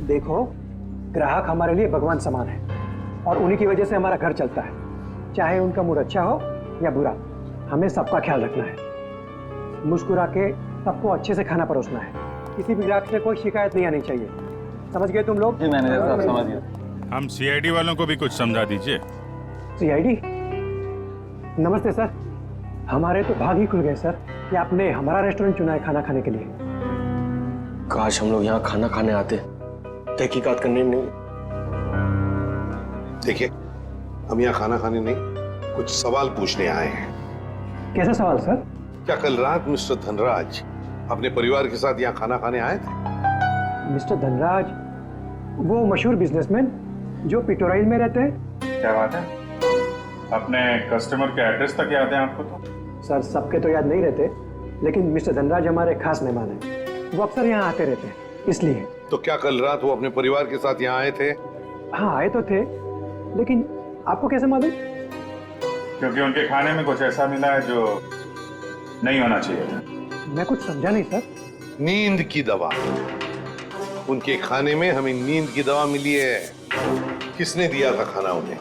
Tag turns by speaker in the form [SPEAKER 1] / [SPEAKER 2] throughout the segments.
[SPEAKER 1] देखो, ग्राहक हमारे लिए भगवान समान है और उन्हीं की वजह से हमारा घर चलता है। चाहे उनका मूड अच्छा हो या बुरा, हमें सबका ख्याल रखना है। मुस्कुरा के सबको अच्छे से खाना परोसना है। किसी भी ग्राहक से कोई शिकायत नहीं आनी चाहिए। समझ गए तुम लोग?
[SPEAKER 2] जी मैनेजर साहब, समझ गए।
[SPEAKER 3] हम सीआईडी वालों को भी कुछ समझा दीजिए।
[SPEAKER 1] सीआईडी? नमस्ते सर। हमारे तो भाग ही खुल गए सर कि आपने हमारा रेस्टोरेंट चुना है खाना खाने के लिए।
[SPEAKER 4] काश हम लोग यहाँ खाना खाने आते, तहकीकात करने नहीं।
[SPEAKER 5] देखिए, हम यहाँ खाना खाने नहीं, कुछ सवाल पूछने आए हैं।
[SPEAKER 1] कैसा सवाल सर?
[SPEAKER 5] क्या कल रात मिस्टर धनराज अपने परिवार के साथ यहाँ खाना खाने आए थे?
[SPEAKER 1] मिस्टर धनराज, वो मशहूर बिजनेसमैन जो पिटोराइल में रहते हैं।
[SPEAKER 3] क्या बात है? अपने कस्टमर के एड्रेस तक याद है आपको? तो
[SPEAKER 1] सर, सबके तो याद नहीं रहते, लेकिन मिस्टर धनराज हमारे खास मेहमान हैं। वो अक्सर यहाँ आते रहते हैं, इसलिए।
[SPEAKER 5] तो क्या कल रात वो अपने परिवार के साथ यहाँ आए थे?
[SPEAKER 1] हाँ, आए तो थे, लेकिन आपको कैसे मालूम?
[SPEAKER 3] क्योंकि उनके खाने में कुछ ऐसा मिला है जो नहीं होना चाहिए था।
[SPEAKER 1] मैं कुछ समझा नहीं सर।
[SPEAKER 5] नींद की दवा। उनके खाने में हमें नींद की दवा मिली है। किसने दिया था खाना उन्हें?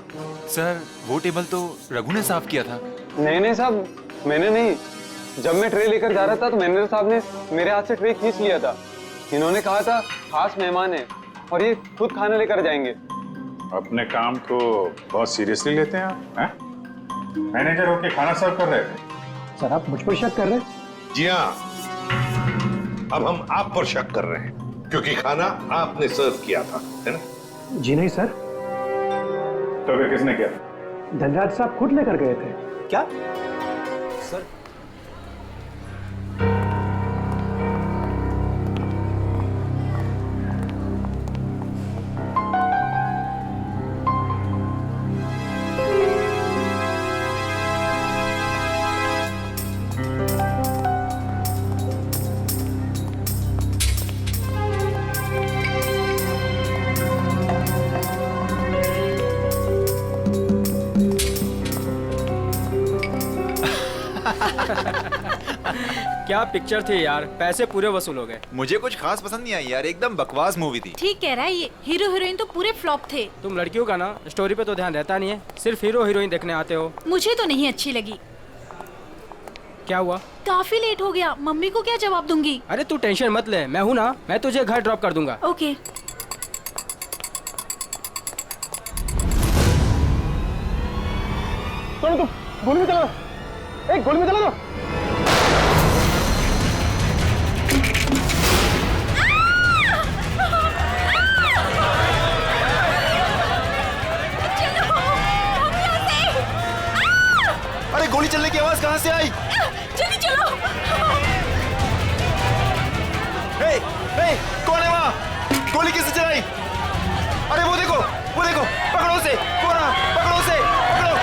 [SPEAKER 6] सर, वो टेबल तो रघु ने साफ किया था।
[SPEAKER 2] नहीं साहब, मैंने नहीं। जब मैं ट्रे लेकर जा रहा था तो मैनेजर साहब ने मेरे हाथ से ट्रे खींच लिया था। इन्होंने कहा था खास मेहमान है और ये खुद खाना लेकर जाएंगे।
[SPEAKER 3] अपने काम को बहुत सीरियसली लेते हैं आप, हैं? मैनेजर होके खाना सर्व कर रहे थे।
[SPEAKER 1] सर, आप मुझ पर शक कर रहे हैं?
[SPEAKER 5] जी हाँ, अब हम आप पर शक कर रहे हैं क्योंकि खाना आपने सर्व किया था, है ना?
[SPEAKER 1] जी नहीं सर।
[SPEAKER 3] तो फिर किसने किया?
[SPEAKER 1] धनराज साहब खुद लेकर गए थे।
[SPEAKER 4] क्या सर?
[SPEAKER 7] क्या पिक्चर थी यार, पैसे पूरे वसूल हो गए।
[SPEAKER 6] मुझे कुछ खास पसंद नहीं आई यार, एकदम बकवास मूवी थी।
[SPEAKER 8] ठीक कह रहा है ये, हीरो हीरोइन तो पूरे फ्लॉप थे।
[SPEAKER 7] तुम लड़कियों का ना स्टोरी पे तो ध्यान रहता नहीं है, सिर्फ हीरो हीरोइन देखने आते हो।
[SPEAKER 8] मुझे तो नहीं अच्छी लगी।
[SPEAKER 7] क्या हुआ?
[SPEAKER 8] काफी लेट हो गया, मम्मी को क्या जवाब दूंगी?
[SPEAKER 7] अरे तू टेंशन मत ले, मैं हूँ ना, मैं तुझे घर ड्रॉप कर दूंगा।
[SPEAKER 8] ओके।
[SPEAKER 1] चलो तो गोली में चला, एक गोली में चला दो।
[SPEAKER 6] अरे गोली चलने की आवाज कहाँ से आई?
[SPEAKER 8] जल्दी चलो।
[SPEAKER 6] हे, कौन है वहाँ? गोली किसने चलाई? अरे वो देखो, पकड़ो उसे, पकड़ो उसे, पकड़ो।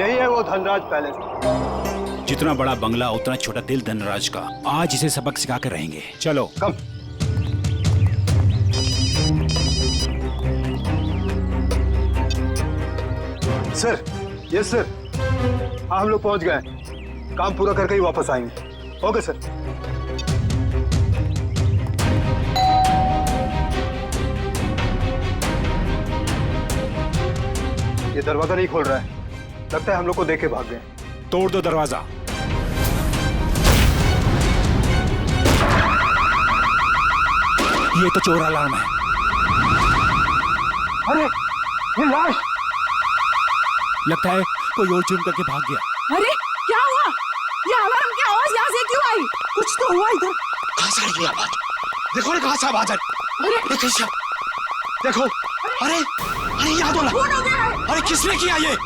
[SPEAKER 1] यही है वो धनराज पैलेस।
[SPEAKER 9] जितना बड़ा बंगला उतना छोटा दिल धनराज का। आज इसे सबक सिखा कर रहेंगे। चलो
[SPEAKER 1] कम। Sir, yes sir. हाँ, हम लोग पहुंच गए। काम पूरा करके ही वापस आएंगे। Okay sir. ये दरवाजा नहीं खोल रहा है, लगता है हम लोग को देख के भाग गए।
[SPEAKER 9] तोड़ दो दरवाजा। ये तो चोर अलार्म है।
[SPEAKER 1] अरे, ये लाश!
[SPEAKER 9] लगता है कोई और जुर्म करके भाग गया।
[SPEAKER 10] अरे क्या हुआ? ये अलार्म की आवाज यहाँ से क्यों आई? कुछ तो हुआ इधर।
[SPEAKER 9] कहाँ से आई ये आवाज? देखो ना कहाँ से आवाज आई। देखो, अरे याद हो रहा। अरे किसने किया ये?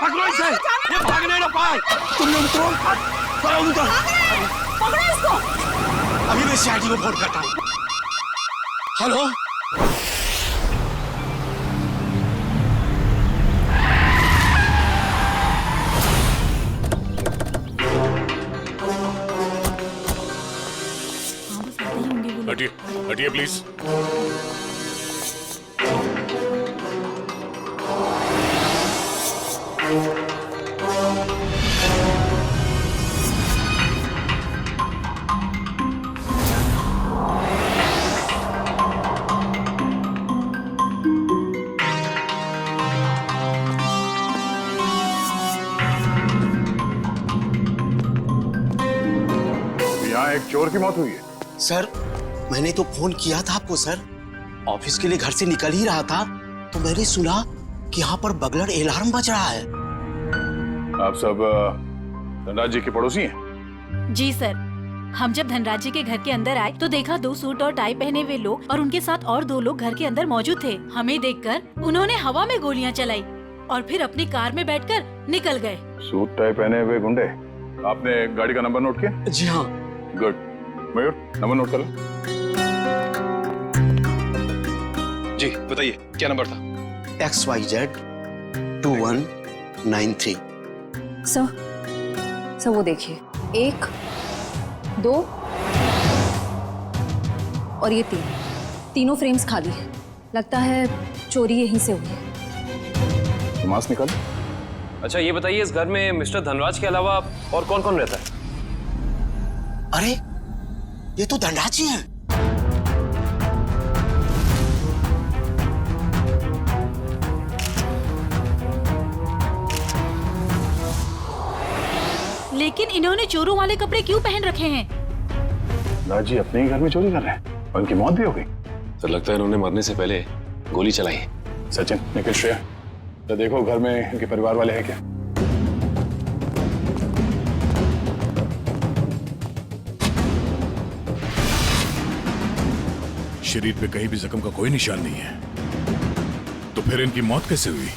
[SPEAKER 9] पकड़ो इसे, ये भागने ना पाए। तुम लोग उतरो, चलो उतरो।
[SPEAKER 10] पकड़ो इसको।
[SPEAKER 9] अभी मैं सीआईडी को फोन करता हूँ। हेलो,
[SPEAKER 8] हाँ बस आते ही होंगे वो लोग।
[SPEAKER 3] हटिए, हटिए प्लीज। यहाँ एक चोर की मौत हुई है।
[SPEAKER 9] सर मैंने तो फोन किया था आपको सर। ऑफिस के लिए घर से निकल ही रहा था तो मैंने सुना कि यहाँ पर बगलर अलार्म बज रहा है।
[SPEAKER 3] आप सब धनराज जी के पड़ोसी हैं?
[SPEAKER 8] जी सर, हम जब धनराज जी के घर के अंदर आए तो देखा 2 सूट और टाई पहने हुए लोग और उनके साथ और 2 लोग घर के अंदर मौजूद थे। हमें देखकर उन्होंने हवा में गोलियां चलाई और फिर अपनी कार में बैठकर निकल गए।
[SPEAKER 3] सूट टाई पहने हुए गुंडे। आपने गाड़ी का नंबर नोट किया?
[SPEAKER 9] जी हाँ।
[SPEAKER 3] गुड। मयूर, नंबर नोट कर लो।
[SPEAKER 6] जी बताइए क्या नंबर था?
[SPEAKER 9] XYZ 2193।
[SPEAKER 10] सर वो देखिए, 1, 2 और ये 3, तीनों फ्रेम्स खाली है। लगता है चोरी यहीं से हुई है।
[SPEAKER 3] तो मास्क निकाल।
[SPEAKER 4] अच्छा ये बताइए, इस घर में मिस्टर धनराज के अलावा और कौन कौन रहता है?
[SPEAKER 9] अरे ये तो धनराज जी हैं।
[SPEAKER 8] लेकिन इन्होंने चोरों वाले कपड़े क्यों पहन रखे हैं?
[SPEAKER 3] धनराज जी अपने ही घर में चोरी कर रहे हैं और उनकी मौत भी हो गई।
[SPEAKER 4] तो लगता है इन्होंने मरने से पहले गोली चलाई है।
[SPEAKER 3] सचिन, निखिल, श्रेया, तो देखो घर में इनके परिवार वाले हैं क्या?
[SPEAKER 11] शरीर पे कहीं भी जख्म का कोई निशान नहीं है, तो फिर इनकी मौत कैसे हुई?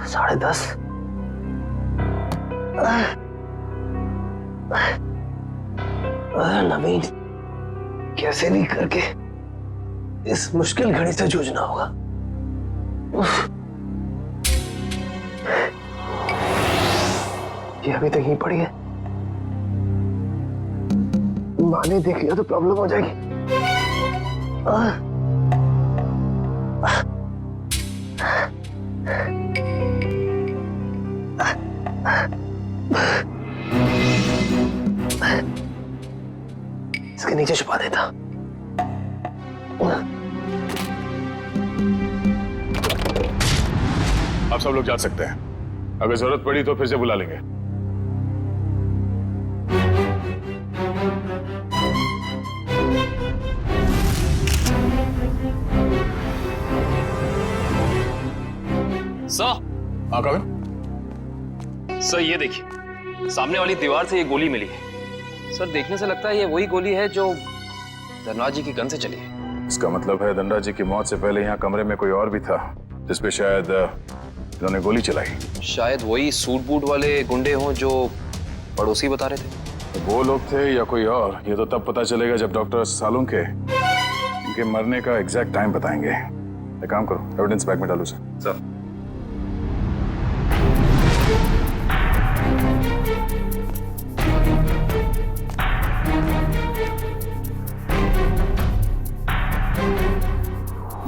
[SPEAKER 1] साढ़े 10। नवीन, कैसे भी करके इस मुश्किल घड़ी से जूझना होगा। ये अभी तक यहीं पड़ी है। माँ ने देख लिया तो प्रॉब्लम हो जाएगी। इसके नीचे छुपा देता।
[SPEAKER 3] आप सब लोग जा सकते हैं। अगर जरूरत पड़ी तो फिर से बुला लेंगे।
[SPEAKER 4] सर,
[SPEAKER 3] हाँ कविन?
[SPEAKER 4] सर ये देखिए, सामने वाली दीवार से ये गोली मिली है। सर देखने से लगता है ये वही गोली है जो धनराज जी की गन से चली है।
[SPEAKER 3] इसका मतलब है धनराज जी की मौत से पहले यहाँ कमरे में कोई और भी था जिसपे शायद इन्होंने गोली चलाई।
[SPEAKER 4] शायद वही सूट बूट वाले गुंडे हों जो पड़ोसी बता रहे थे।
[SPEAKER 3] वो लोग थे या कोई और, ये तो तब पता चलेगा जब डॉक्टर सालों के इनके मरने का एग्जैक्ट टाइम बताएंगे। एक काम करो, एविडेंस बैग में डालो सर।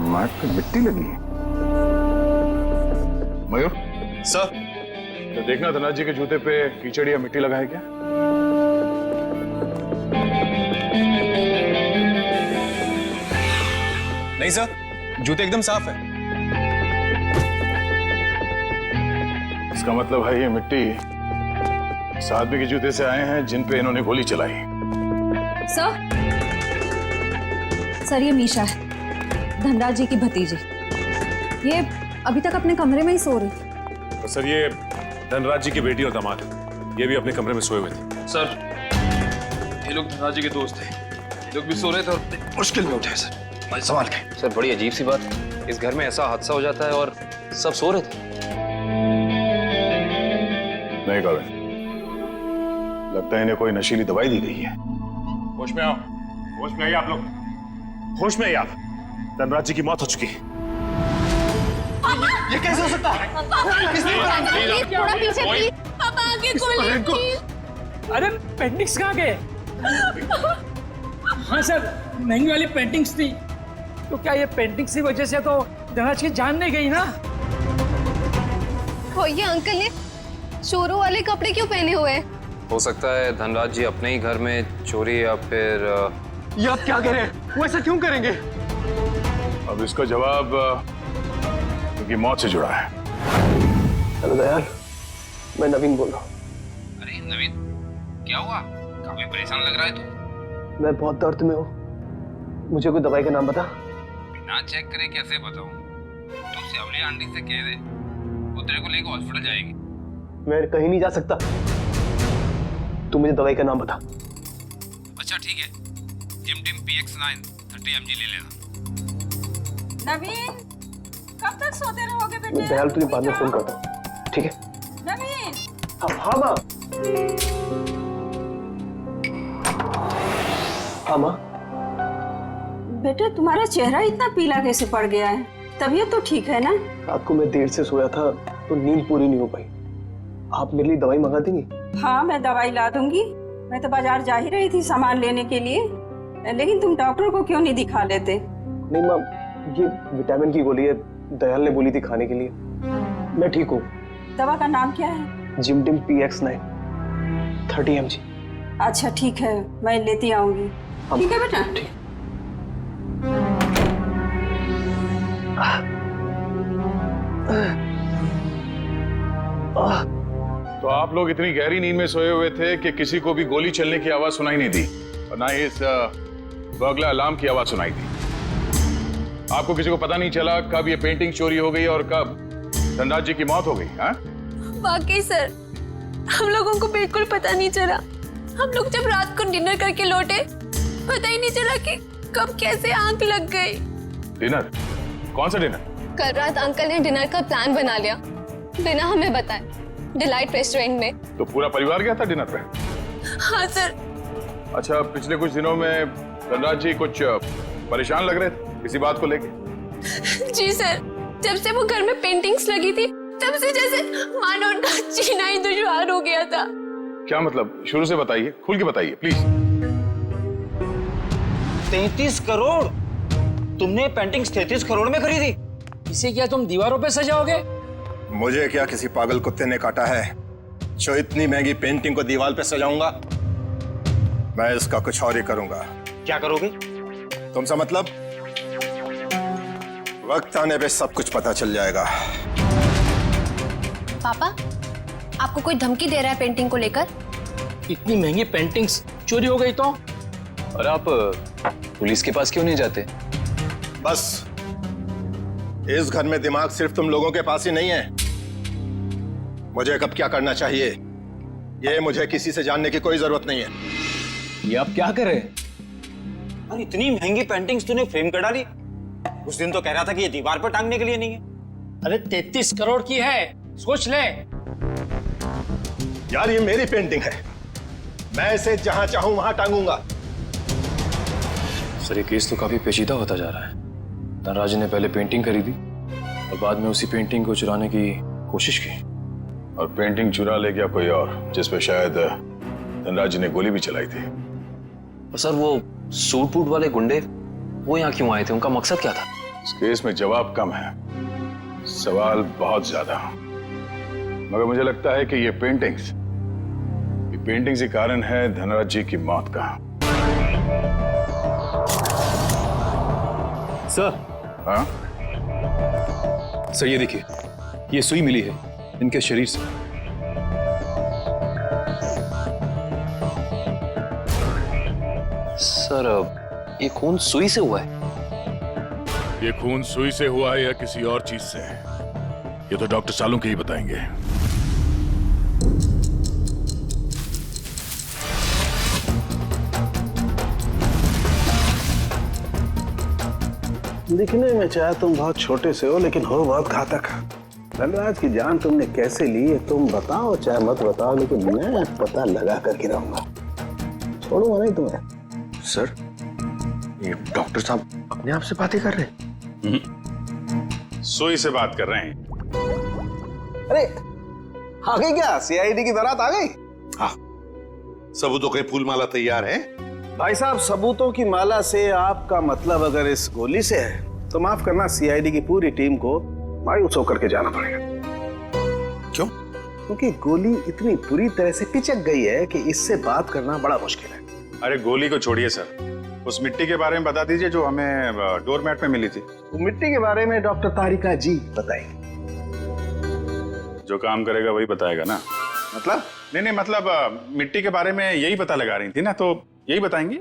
[SPEAKER 3] मार्क पे मिट्टी लगी है। मयूर
[SPEAKER 6] सर,
[SPEAKER 3] तो देखना धनराज जी के जूते पे कीचड़ या मिट्टी लगा है क्या?
[SPEAKER 6] नहीं सर, जूते एकदम साफ है।
[SPEAKER 3] इसका मतलब है ये मिट्टी इस आदमी के जूते से आए हैं जिन पे इन्होंने गोली चलाई।
[SPEAKER 10] सर ये मीशा है, धनराज जी की भतीजी। ये अभी तक अपने कमरे में ही सो रही थी।
[SPEAKER 11] तो सर ये धनराज जी की बेटी और दामाद है, ये भी अपने कमरे में सोए हुए थे।
[SPEAKER 4] सर ये लोग धनराज जी के दोस्त थे, ये लोग भी सो रहे थे और मुश्किल में उठे सर।
[SPEAKER 9] संभाल के।
[SPEAKER 4] सर बड़ी अजीब सी बात, इस घर में ऐसा हादसा हो जाता है और सब सो रहे थे।
[SPEAKER 3] नहीं कॉलिन, लगता है इन्हें कोई नशीली दवाई दी गई है। होश में आओ, होश में आइए आप लोग, होश में आइए आप। धनराज जी की मौत हो चुकी है।
[SPEAKER 9] ये कैसे हो सकता है?
[SPEAKER 10] थोड़ा पीछे प्लीज।
[SPEAKER 8] पापा आगे खोलिए।
[SPEAKER 7] अरे पेंटिंग्स कहाँ गए? हाँ सर, महंगी वाली पेंटिंग्स थी। तो क्या ये पेंटिंग्स की वजह से तो धनराज की जान नहीं गई ना?
[SPEAKER 10] हो ये अंकल ने चोरों वाले कपड़े क्यों पहने हुए हैं?
[SPEAKER 4] हो सकता है धनराज जी अपने ही घर में चोरी या फिर
[SPEAKER 1] ये आप क्या कह रहे हैं? वो ऐसा क्यों करेंगे?
[SPEAKER 3] अब इसका जवाब उनकी मौत से जुड़ा है।
[SPEAKER 1] हेलो दयाल, मैं नवीन बोल रहा हूँ।
[SPEAKER 4] अरे नवीन, क्या हुआ? काफी परेशान लग रहा है तू।
[SPEAKER 1] मैं बहुत दर्द में हूँ, मुझे कोई दवाई का नाम बता।
[SPEAKER 4] बिना चेक करे कैसे बताऊं? तू सेवली आंटी से कह दे, वो तेरे को लेकर हॉस्पिटल जाएगी।
[SPEAKER 1] मैं कहीं नहीं जा सकता, तू मुझे दवाई का नाम बता।
[SPEAKER 4] अच्छा ठीक है, जिमटिम PX9 30 mg ले लेना।
[SPEAKER 8] नवीन, कब तक सोते रहोगे बेटे?
[SPEAKER 1] मैं दयाल तुझे बाद में फोन करता हूँ, ठीक है?
[SPEAKER 8] नवीन,
[SPEAKER 1] हाँ माँ। हाँ माँ।
[SPEAKER 8] बेटा तुम्हारा चेहरा इतना पीला कैसे पड़ गया है? तबीयत तो ठीक है ना?
[SPEAKER 1] रात को मैं देर से सोया था तो नींद पूरी नहीं हो पाई। आप मेरे लिए दवाई मंगा देंगी?
[SPEAKER 8] हाँ मैं दवाई ला दूंगी। मैं तो बाजार जा ही रही थी सामान लेने के लिए, लेकिन तुम डॉक्टर को क्यों नहीं दिखा लेते?
[SPEAKER 1] नहीं माँ, ये विटामिन की गोली है, दयाल ने बोली थी खाने के लिए। मैं ठीक हूँ।
[SPEAKER 8] दवा का नाम क्या है?
[SPEAKER 1] जिमटिम PX9 30 mg।
[SPEAKER 8] अच्छा ठीक है, मैं लेती आऊंगी। ठीक है बेटा?
[SPEAKER 1] ठीक।
[SPEAKER 3] तो आप लोग इतनी गहरी नींद में सोए हुए थे कि किसी को भी गोली चलने की आवाज सुनाई नहीं दी और ना ही इस बर्गला अलार्म की आवाज सुनाई दी। आपको किसी को पता नहीं चला कब ये पेंटिंग चोरी हो गई और कब धनराज जी की मौत हो गई? हाँ?
[SPEAKER 10] वाकई सर, हम लोगों को बिल्कुल पता नहीं चला। हम लोग जब रात को डिनर करके लौटे, पता ही नहीं चला कि कब कैसे आंख लग गई।
[SPEAKER 3] डिनर? कौन सा डिनर?
[SPEAKER 10] कल रात अंकल ने डिनर का प्लान बना लिया बिना हमें बताए, डिलाइट रेस्टोरेंट में।
[SPEAKER 3] तो पूरा परिवार गया था डिनर पे?
[SPEAKER 10] हाँ सर।
[SPEAKER 3] अच्छा, पिछले कुछ दिनों में धनराज जी कुछ परेशान लग रहे थे किसी बात को लेके?
[SPEAKER 10] जी सर, जब से वो घर में पेंटिंग्स लगी थी तब से जैसे मानो उनका जीना ही दुश्वार हो गया था।
[SPEAKER 3] क्या मतलब? शुरू से बताइए, खुल के बताइए प्लीज।
[SPEAKER 9] 33 करोड़? तुमने पेंटिंग्स 33 करोड़ में खरीदी?
[SPEAKER 7] इसे क्या तुम दीवारों पे सजाओगे?
[SPEAKER 6] मुझे क्या किसी पागल कुत्ते ने काटा है जो इतनी महंगी पेंटिंग को दीवार पे सजाऊंगा? मैं इसका कुछ और ही करूंगा।
[SPEAKER 9] क्या करोगे?
[SPEAKER 6] तुमसा मतलब? वक्त आने पे सब कुछ पता चल जाएगा।
[SPEAKER 10] पापा, आपको कोई धमकी दे रहा है पेंटिंग को लेकर?
[SPEAKER 7] इतनी महंगी पेंटिंग्स चोरी हो गई तो?
[SPEAKER 4] और आप पुलिस के पास क्यों नहीं जाते?
[SPEAKER 6] बस, इस घर में दिमाग सिर्फ तुम लोगों के पास ही नहीं है। मुझे कब क्या करना चाहिए ये मुझे किसी से जानने की कोई जरूरत नहीं है।
[SPEAKER 9] ये आप क्या कर रहे हैं? अरे इतनी महंगी पेंटिंग्स तूने फ्रेम कर डाली। उस दिन तो कह रहा था कि ये दीवार पर टांगने के लिए नहीं है।
[SPEAKER 7] अरे 33 करोड़ की है, सोच ले।
[SPEAKER 6] यार ये मेरी पेंटिंग है, मैं इसे जहां चाहूं वहां टांगूंगा।
[SPEAKER 4] सर ये केस तो काफी पेचीदा होता जा रहा है। धनराज ने पहले पेंटिंग खरीदी और बाद में उसी पेंटिंग को चुराने की कोशिश की।
[SPEAKER 3] और पेंटिंग चुरा ले गया कोई और, जिसपे शायद धनराज जी ने गोली भी चलाई थी।
[SPEAKER 4] और सर वो सूट बूट वाले गुंडे वो यहाँ क्यों आए थे? उनका मकसद क्या था?
[SPEAKER 3] इस केस में जवाब कम है, सवाल बहुत ज्यादा। मगर मुझे लगता है कि ये पेंटिंग्स ही कारण है धनराज जी की मौत का।
[SPEAKER 12] सर।
[SPEAKER 3] हाँ?
[SPEAKER 12] सर ये देखिए, ये सुई मिली है इनके शरीर से।
[SPEAKER 4] सर ये खून सुई से हुआ है?
[SPEAKER 11] ये खून सुई से हुआ है या किसी और चीज से, ये तो डॉक्टर सालुंके ही बताएंगे।
[SPEAKER 9] दिखने में चाहे तुम बहुत छोटे से हो, लेकिन हो बहुत घातक। धनराज की जान तुमने कैसे ली है तुम बताओ चाहे मत बताओ, लेकिन मैं पता लगा कर गिराऊंगा, छोड़ूंगा नहीं तुम्हें।
[SPEAKER 12] सर, ये डॉक्टर साहब अपने आप से बातें कर रहे हैं।
[SPEAKER 3] सुई से बात कर रहे हैं।
[SPEAKER 9] अरे आ गई क्या? सीआईडी की बारात आ गई?
[SPEAKER 5] हाँ, सबूतों के फूल माला तैयार है।
[SPEAKER 9] भाई साहब, सबूतों की माला से आपका मतलब अगर इस गोली से है तो माफ करना, सीआईडी की पूरी टीम को मायूस होकर के जाना पड़ेगा।
[SPEAKER 5] क्यों?
[SPEAKER 9] क्योंकि गोली इतनी बुरी तरह से पिचक गई है कि इससे बात करना बड़ा मुश्किल है।
[SPEAKER 3] अरे गोली को छोड़िए सर, उस मिट्टी के बारे में बता दीजिए जो हमें डोरमैट में मिली थी।
[SPEAKER 9] तो मिट्टी के बारे में डॉक्टर तारिका जी बताएंगे।
[SPEAKER 3] जो काम करेगा वही बताएगा ना।
[SPEAKER 9] मतलब?
[SPEAKER 3] नहीं, मतलब मिट्टी के बारे में यही पता लगा रही थी ना, तो यही बताएंगी।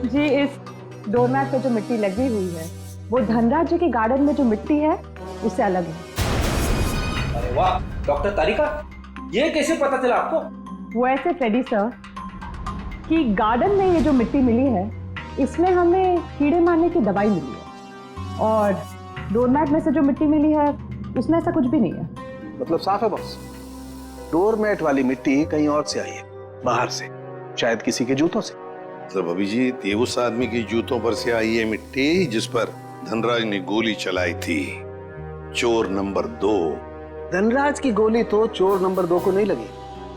[SPEAKER 13] जी, इस डोरमैट पे जो मिट्टी लगी हुई है वो धनराज जी के गार्डन में जो मिट्टी है उससे अलग है।
[SPEAKER 7] अरे वाह डॉक्टर तारिका, ये कैसे पता चला आपको?
[SPEAKER 13] वो ऐसे फ्रेडी सर कि गार्डन में ये जो मिट्टी मिली है इसमें हमें कीड़े मारने की दवाई मिली है, और डोरमैट में से जो मिट्टी मिली है उसमें ऐसा कुछ भी नहीं है।
[SPEAKER 9] मतलब साफ है बॉस, डोरमैट वाली मिट्टी कहीं और से आई है, बाहर से, शायद किसी के जूतों से।
[SPEAKER 5] मतलब अभिजीत, ये उस आदमी की जूतों पर से आई है मिट्टी जिस पर धनराज ने गोली चलाई थी, चोर नंबर 2।
[SPEAKER 9] धनराज की गोली तो चोर नंबर 2 को नहीं लगी,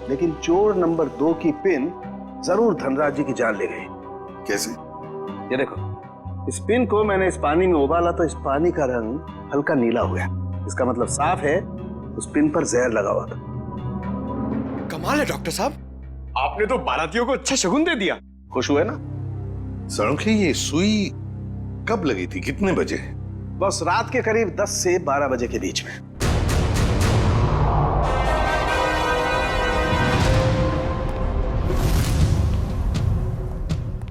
[SPEAKER 9] लेकिन चोर नंबर 2 की पिन जरूर धनराज जी की जान ले गई।
[SPEAKER 5] कैसे?
[SPEAKER 9] ये देखो, इस पिन को मैंने इस पानी में उबाला तो इस पानी का रंग हल्का नीला हो गया। इसका मतलब साफ है उस पिन पर जहर लगा हुआ था।
[SPEAKER 12] कमाल है डॉक्टर साहब, आपने तो बारातियों को अच्छा शगुन दे दिया।
[SPEAKER 9] खुश हुए ना?
[SPEAKER 5] सड़के, ये सुई कब लगी थी, कितने बजे?
[SPEAKER 9] बस रात के करीब 10 से 12 बजे के बीच में।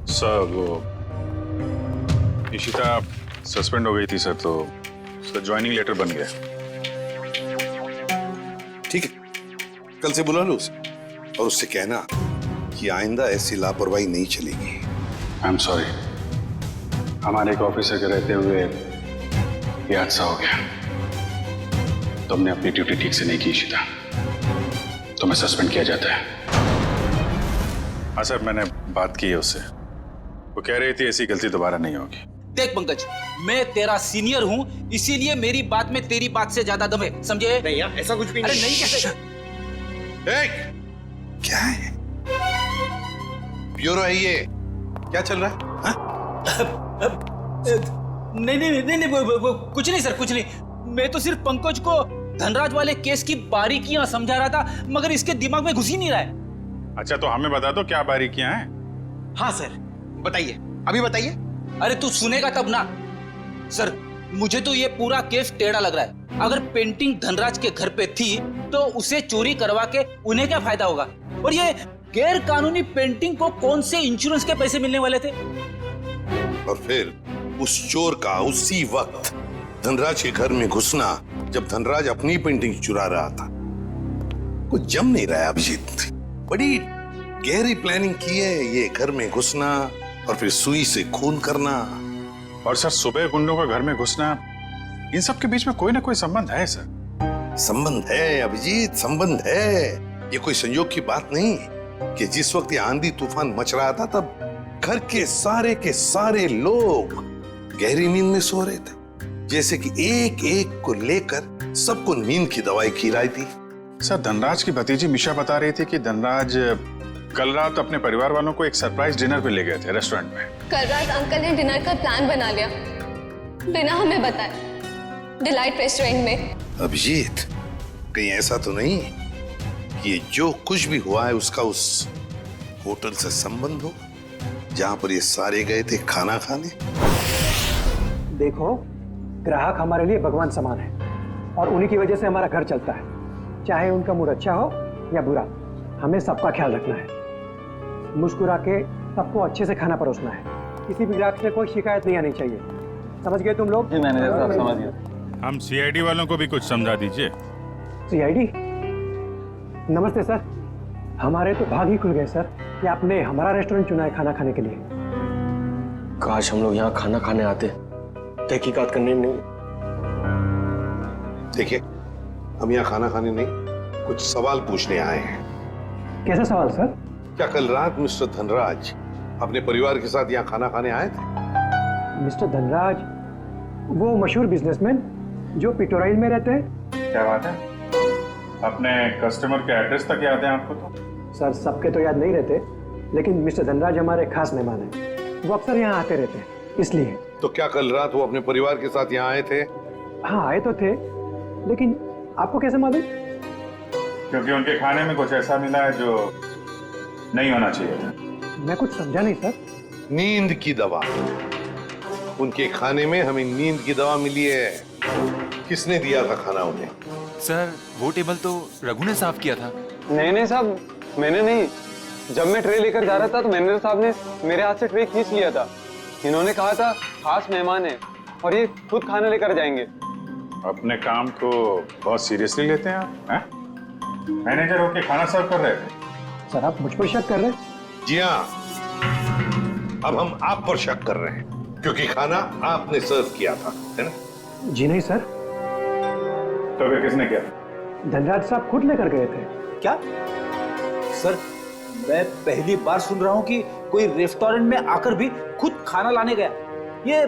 [SPEAKER 3] सर, वो इशिता सस्पेंड हो गई थी सर, तो उसका ज्वाइनिंग लेटर बन गया।
[SPEAKER 5] ठीक है, कल से बुला लो उसे और उससे कहना कि आइंदा ऐसी लापरवाही नहीं चलेगी।
[SPEAKER 3] आई एम सॉरी, हमारे एक ऑफिसर के रहते हुए ये हादसा हो गया। तुमने अपनी ड्यूटी ठीक से नहीं की इशिता, तुम्हें सस्पेंड किया जाता है। हाँ सर, मैंने बात की है उससे, वो कह रही थी ऐसी गलती दोबारा नहीं होगी।
[SPEAKER 7] देख पंकज, मैं तेरा सीनियर हूँ, इसीलिए मेरी बात में तेरी बात से ज्यादा दम है, समझे?
[SPEAKER 12] नहीं यार, ऐसा कुछ भी
[SPEAKER 7] अरे
[SPEAKER 12] नहीं।
[SPEAKER 7] नहीं कैसे?
[SPEAKER 5] क्या है? ब्यूरो है ये, क्या चल रहा है?
[SPEAKER 7] नहीं, कुछ नहीं सर, कुछ नहीं। मैं तो सिर्फ पंकज को धनराज वाले केस की बारीकियां समझा रहा था, मगर इसके दिमाग में घुस ही नहीं रहा है।
[SPEAKER 3] अच्छा, तो हमें बता दो क्या बारीकियां हैं।
[SPEAKER 12] हाँ सर, बताइए, अभी बताइए।
[SPEAKER 7] अरे तू सुनेगा तब ना। सर, मुझे तो ये पूरा केस टेढ़ा लग रहा है। अगर पेंटिंग धनराज के घर पे थी तो उसे चोरी करवा के उन्हें क्या फायदा होगा? और ये गैर कानूनी पेंटिंग को कौन से इंश्योरेंस के पैसे मिलने वाले थे?
[SPEAKER 5] और फिर उस चोर का उसी वक्त धनराज के घर में घुसना जब धनराज अपनी पेंटिंग चुरा रहा था। कुछ जम नहीं रहा है अभिजीत, बड़ी गहरी प्लानिंग की है ये घर में घुसना और फिर सुई से खून करना।
[SPEAKER 3] और सर, सुबह गुंडों का घर में घुसना, इन सब के बीच में कोई ना कोई संबंध है सर।
[SPEAKER 5] संबंध है अभिजीत, संबंध है। ये कोई संयोग की बात नहीं कि जिस वक्त ये आंधी तूफान मच रहा था तब घर के सारे लोग गहरी नींद में सो रहे थे, जैसे कि एक एक को लेकर सबको नींद की दवाई खिलाई थी।
[SPEAKER 3] सर, धनराज की भतीजी मिशा बता रही थी कि धनराज कल रात अपने परिवार वालों को एक सरप्राइज डिनर पे ले गए थे रेस्टोरेंट में।
[SPEAKER 10] कल रात अंकल ने डिनर का प्लान बना लिया बिना हमें बताए, डिलाइट रेस्टोरेंट में।
[SPEAKER 5] अभिजीत, कहीं ऐसा तो नहीं कि ये जो कुछ भी हुआ है उसका उस होटल से संबंध हो जहां पर ये सारे गए थे खाना खाने?
[SPEAKER 1] देखो, ग्राहक हमारे लिए भगवान समान है और उन्हीं की वजह से हमारा घर चलता है। चाहे उनका मूड अच्छा हो या बुरा, हमें सबका ख्याल रखना है। मुस्कुरा के सबको अच्छे से खाना परोसना है। किसी भी ग्राहक से कोई शिकायत नहीं आनी चाहिए। समझ गए तुम लोग?
[SPEAKER 2] जी मैनेजर साहब, समझ गया।
[SPEAKER 11] हम सीआईडी वालों को भी कुछ समझा दीजिए।
[SPEAKER 1] सीआईडी? नमस्ते सर, हमारे तो भाग ही खुल गए सर कि आपने हमारा रेस्टोरेंट चुना है खाना खाने के लिए।
[SPEAKER 12] काश हम लोग यहाँ खाना खाने आते, तहकीकात करने नहीं।
[SPEAKER 5] देखिए, हम यहाँ खाना खाने नहीं, कुछ सवाल पूछने आए हैं।
[SPEAKER 1] कैसा सवाल सर?
[SPEAKER 5] क्या कल रात मिस्टर धनराज अपने परिवार के साथ यहाँ खाना खाने आए थे?
[SPEAKER 1] मिस्टर धनराज वो मशहूर बिजनेसमैन जो पिटोराइल में रहते हैं।
[SPEAKER 14] क्या बात है? अपने कस्टमर के एड्रेस तक याद है आपको? तो
[SPEAKER 1] सर सबके तो याद नहीं रहते, लेकिन मिस्टर धनराज हमारे खास मेहमान हैं। वो अक्सर यहाँ आते रहते हैं, इसलिए।
[SPEAKER 5] तो क्या कल रात वो अपने परिवार के साथ यहाँ आए थे?
[SPEAKER 1] हाँ आए तो थे, लेकिन आपको कैसे मालूम?
[SPEAKER 14] क्योंकि उनके खाने में कुछ ऐसा मिला है जो नहीं होना चाहिए था।
[SPEAKER 1] मैं कुछ समझा नहीं सर।
[SPEAKER 5] नींद की दवा। उनके खाने में हमें नींद की दवा मिली है। किसने दिया था खाना उन्हें?
[SPEAKER 15] सर वो टेबल तो रघु ने साफ किया था।
[SPEAKER 2] नहीं साहब, मैंने नहीं। जब मैं ट्रे लेकर जा रहा था तो मैनेजर साहब ने मेरे हाथ से ट्रे खींच लिया था। इन्होंने कहा था खास मेहमान है और ये खुद खाना लेकर जाएंगे।
[SPEAKER 14] अपने काम को बहुत सीरियसली लेते हैं आप, हैं? मैनेजर होके खाना सर्व कर रहे थे।
[SPEAKER 1] सर आप मुझ पर शक कर रहे हैं?
[SPEAKER 5] जी हाँ, अब हम आप पर शक कर रहे हैं क्योंकि खाना आपने सर्व किया था, है ना?
[SPEAKER 1] जी नहीं सर।
[SPEAKER 14] तो फिर किसने किया?
[SPEAKER 1] धनराज साहब खुद लेकर गए थे।
[SPEAKER 7] क्या सर, मैं पहली बार सुन रहा हूँ कि कोई रेस्टोरेंट में आकर भी खुद खाना लाने गया। ये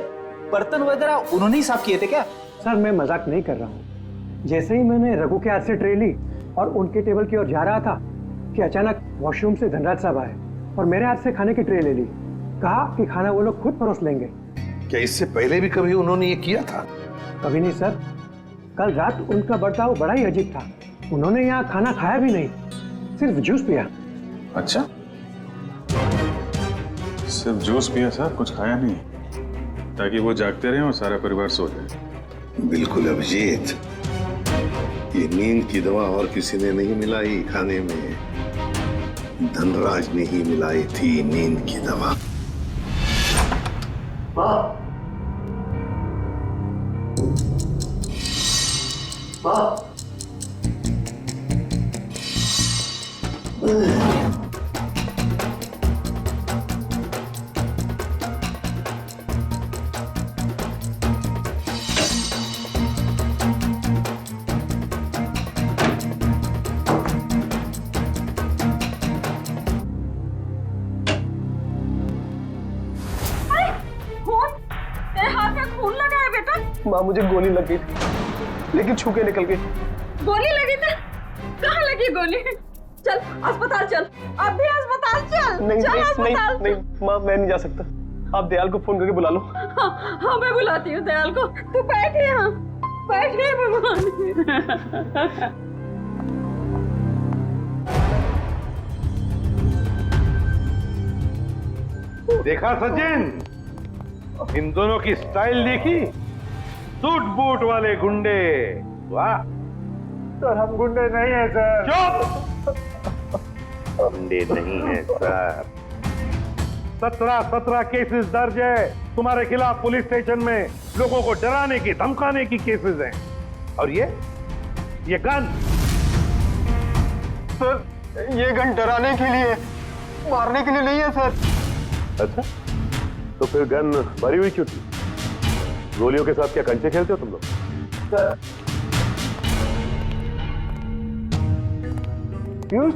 [SPEAKER 7] बर्तन वगैरह उन्होंने ही साफ किए थे क्या?
[SPEAKER 1] सर मैं मजाक नहीं कर रहा हूँ। जैसे ही मैंने रघु के हाथ से ट्रे ली और उनके टेबल की ओर जा रहा था कि अचानक वॉशरूम से धनराज साहब आए और मेरे हाथ से खाने की ट्रे ले ली। कहा कि खाना वो लोग खुद परोस लेंगे।
[SPEAKER 5] क्या इससे पहले भी कभी उन्होंने ये किया था?
[SPEAKER 1] कभी नहीं सर। कल रात उनका बर्ताव बड़ा ही अजीब था। उन्होंने यहाँ खाना खाया भी नहीं, सिर्फ जूस पिया।
[SPEAKER 14] अच्छा, सिर्फ जूस पिया सर, कुछ खाया नहीं, ताकि वो जागते रहे और सारा परिवार सो जाए।
[SPEAKER 5] बिल्कुल अभिजीत, ये नींद की दवा और किसी ने नहीं मिलाई खाने में। धनराज ने ही मिलाई थी नींद की दवा।
[SPEAKER 12] माँ मुझे गोली लग गई थी, लेकिन छू के निकल गई।
[SPEAKER 13] गोली लगी थी? कहाँ लगी गोली? चल अस्पताल चल, अब भी अस्पताल चल।
[SPEAKER 12] नहीं
[SPEAKER 13] चल
[SPEAKER 12] नहीं
[SPEAKER 13] अस्पताल।
[SPEAKER 12] नहीं माँ, मैं नहीं जा सकता। आप दयाल को फोन करके बुला लो।
[SPEAKER 13] हाँ मैं बुलाती हूँ दयाल को। तू बैठ यहाँ, बैठ भगवान।
[SPEAKER 5] देखा सचिन, इन दोनों की स्टाइल देखी? सूट बूट वाले गुंडे। वाह
[SPEAKER 14] सर हम गुंडे नहीं है सर।
[SPEAKER 5] चुप! गुंडे नहीं है सर। 17 केसेस दर्ज है तुम्हारे खिलाफ पुलिस स्टेशन में। लोगों को डराने की धमकाने की केसेस हैं। और ये गन?
[SPEAKER 2] सर ये गन डराने के लिए, मारने के लिए नहीं है सर।
[SPEAKER 5] अच्छा, तो फिर गन भरी हुई क्यों थी? गोलियों के साथ क्या कंचे खेलते हो तुम लोग?
[SPEAKER 1] पीयूष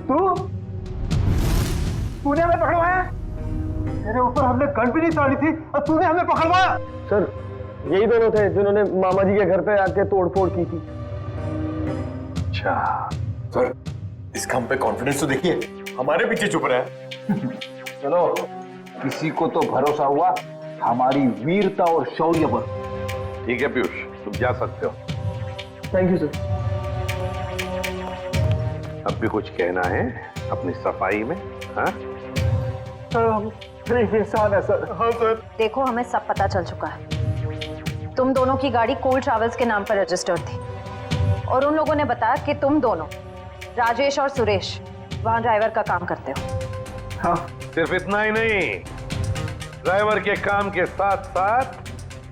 [SPEAKER 1] तूने हमें पकड़वाया? तेरे ऊपर हमने गन भी नहीं चढ़ी थी और तूने हमें पकड़वाया?
[SPEAKER 12] सर यही दोनों थे जिन्होंने मामा जी के घर पे आके तोड़फोड़ की थी।
[SPEAKER 14] अच्छा सर, इसका हम पे कॉन्फिडेंस तो देखिए, हमारे पीछे चुप रहा है।
[SPEAKER 7] चलो, किसी को तो भरोसा हुआ हमारी वीरता और शौर्य पर।
[SPEAKER 5] ठीक है पीयूष, तुम जा सकते हो।
[SPEAKER 12] Thank you sir.
[SPEAKER 5] अब भी कुछ कहना है अपनी सफाई में? हाँ
[SPEAKER 1] सर हम इंसान है सर। हाँ सर।
[SPEAKER 16] देखो हमें सब पता चल चुका है। तुम दोनों की गाड़ी कोल ट्रैवल्स के नाम पर रजिस्टर्ड थी और उन लोगों ने बताया कि तुम दोनों, राजेश और सुरेश, वहां ड्राइवर का काम करते हो।
[SPEAKER 5] हाँ। सिर्फ इतना ही नहीं, ड्राइवर के काम के साथ साथ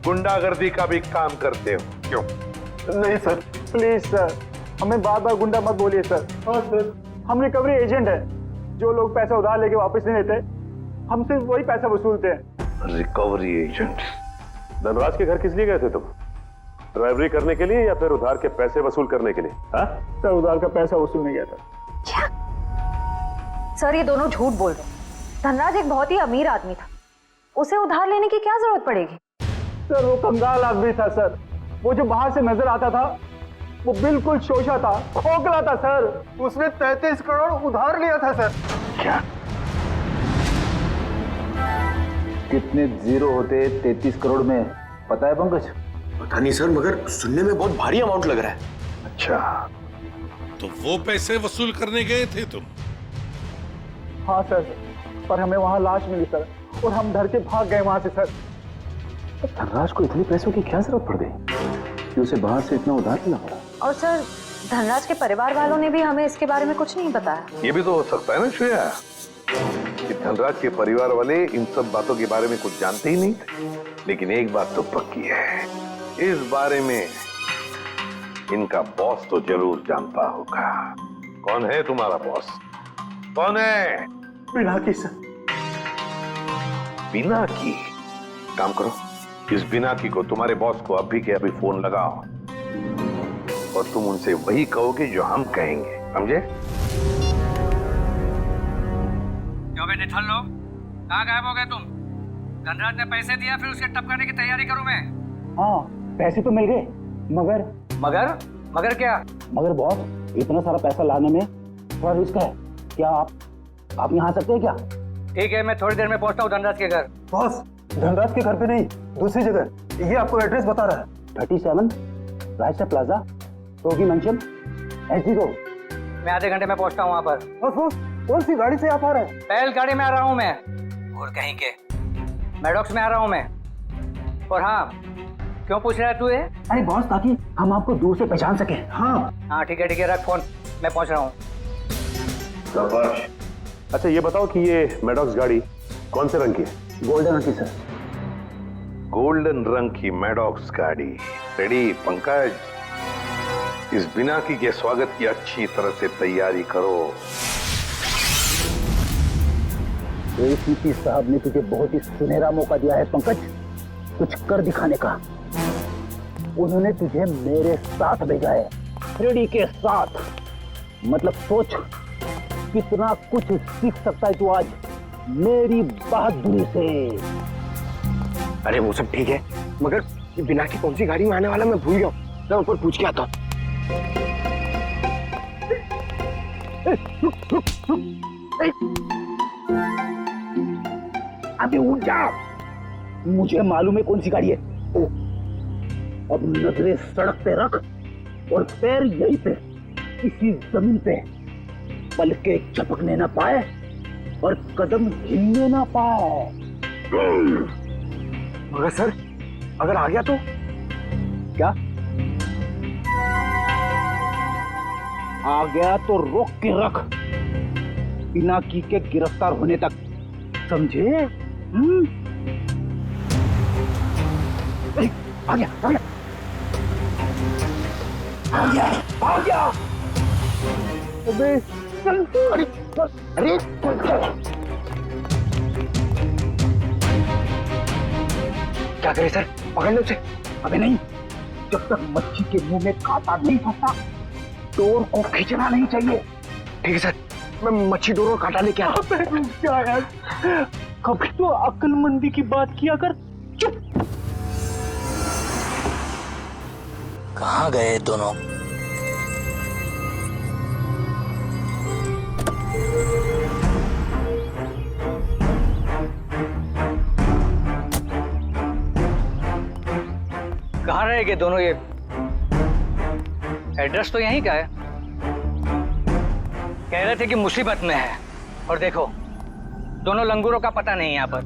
[SPEAKER 5] गुंडागर्दी का भी काम करते हो। क्यों?
[SPEAKER 1] नहीं सर, प्लीज सर, हमें बार बार गुंडा मत बोलिए सर। हाँ सर, हम रिकवरी एजेंट हैं। जो लोग पैसा उधार लेके वापस नहीं देते, हम सिर्फ वही पैसा वसूलते हैं।
[SPEAKER 5] Recovery agent.
[SPEAKER 17] धनराज के घर किस लिए गए थे तुम? ड्राइवरी करने के लिए या फिर उधार के पैसे वसूल करने के लिए? हाँ
[SPEAKER 18] सर, उधार का पैसा वसूलने गया था।
[SPEAKER 16] क्या? सर, ये दोनों झूठ बोल रहे हैं। धनराज एक बहुत ही अमीर आदमी था, उसे उधार लेने की क्या जरूरत पड़ेगी?
[SPEAKER 18] सर, वो कंगाल आदमी था सर। वो जो बाहर से नजर आता था वो बिल्कुल शोषा था, खोखला था सर। उसने 33 करोड़ उधार लिया था सर।
[SPEAKER 5] क्या?
[SPEAKER 9] कितने जीरो होते 33 करोड़ में, पता है पंकज?
[SPEAKER 14] पता नहीं सर, मगर सुनने में बहुत भारी अमाउंट लग रहा है।
[SPEAKER 5] अच्छा, तो वो पैसे वसूल करने गए थे तुम?
[SPEAKER 18] हाँ सर, पर हमें वहां लाश मिली सर, और हम डर के भाग गए वहां से सर।
[SPEAKER 9] धनराज को इतने पैसों की क्या जरूरत पड़ गई कि उसे बाहर से इतना उधार लेना पड़ा?
[SPEAKER 16] और सर, धनराज के परिवार वालों ने भी हमें इसके बारे में कुछ नहीं बताया।
[SPEAKER 5] ये भी तो हो सकता है ना श्रेया कि धनराज के परिवार वाले इन सब बातों के बारे में कुछ जानते ही नहीं थे। लेकिन एक बात तो पक्की है, इस बारे में इनका बॉस तो जरूर जानता होगा। कौन है तुम्हारा बॉस? कौन है?
[SPEAKER 18] पिनाकी सर।
[SPEAKER 5] पिनाकी? काम करो, इस पिनाकी को, तुम्हारे बॉस को अभी के अभी फोन लगाओ और तुम उनसे वही कहोगे जो हम कहेंगे, समझे?
[SPEAKER 19] क्यों बे निठल्ल लो, कहाँ गायब हो गए तुम? धनराज ने पैसे दिया, फिर उसके टपकाने की तैयारी करूं मैं।
[SPEAKER 18] हाँ, पैसे तो मिल गए, मगर
[SPEAKER 19] मगर क्या?
[SPEAKER 9] मगर बॉस, इतना सारा पैसा लाने में थोड़ा रिस्क है। क्या आप यहाँ आ सकते हैं क्या?
[SPEAKER 19] ठीक है, मैं थोड़ी देर में पहुंचता हूँ धनराज के घर।
[SPEAKER 18] बॉस, धनराज के घर पे नहीं, दूसरी जगह। ये आपको एड्रेस बता रहा है।
[SPEAKER 9] 37 रायसा प्लाजा, रोगी मंचल, एसडी रोड।
[SPEAKER 19] मैं आधे घंटे में पहुंचता हूँ वहाँ पर।
[SPEAKER 18] बॉस, कौन सी गाड़ी से आप आ रहे हैं?
[SPEAKER 19] बैल गाड़ी में आ रहा हूँ मैं, और कहीं के मैडॉक्स में आ रहा हूँ मैं। और हाँ, क्यों पूछ रहा है तू ये?
[SPEAKER 9] अरे बॉस, ताकि हम आपको दूर से पहचान सके।
[SPEAKER 19] हाँ ठीक है, रख फोन, मैं पहुंच रहा हूँ।
[SPEAKER 17] अच्छा ये बताओ कि ये मैडॉक्स गाड़ी कौन से रंग की है?
[SPEAKER 9] गोल्डन रंग की सर।
[SPEAKER 5] गोल्डन रंग की मैडॉक्स गाड़ी रेडी? पंकज, इस पिनाकी के स्वागत की अच्छी तरह से तैयारी करो।
[SPEAKER 9] एसीपी साहब ने तुझे बहुत ही सुनहरा मौका दिया है पंकज, कुछ कर दिखाने का। उन्होंने तुझे मेरे साथ भेजा है, फ्रेडी के साथ। मतलब सोच कितना कुछ सीख सकता है तू आज मेरी बहादुरी से।
[SPEAKER 14] अरे वो सब ठीक है, मगर ये बिना की कौन सी गाड़ी में आने वाला मैं भूल गया हूँ। मैं ऊपर पूछ के आता हूँ।
[SPEAKER 9] अबे उठ जा, मुझे मालूम है कौन सी गाड़ी है। ओ, अब नजरें सड़क पे रख और पैर यहीं पे, इसी जमीन पे, पलके झपकने ना पाए और कदम हिलने ना पाए।
[SPEAKER 14] मगर सर, अगर आ गया तो?
[SPEAKER 9] क्या आ गया तो रोक के रख, पिनाकी के गिरफ्तार होने तक, समझे? आ गया, आ गया, आ गया, आ गया।
[SPEAKER 18] अबे चल,
[SPEAKER 9] अरे अरे
[SPEAKER 14] क्या करे सर, पकड़ लो उसे।
[SPEAKER 9] अबे नहीं, जब तक मच्छी के मुंह में कांटा नहीं फंसता डोर को खींचना नहीं चाहिए।
[SPEAKER 14] ठीक है सर, मैं मच्छी डोर और कांटा लेके आता हूं।
[SPEAKER 18] क्या यार, कभी तो अक्लमंदी की बात किया कर। चुप।
[SPEAKER 7] कहाँ गए दोनों?
[SPEAKER 19] कहाँ रहेंगे दोनों? ये एड्रेस तो यहीं का है। कह रहे थे कि मुसीबत में है, और देखो दोनों लंगूरों का पता नहीं यहाँ पर।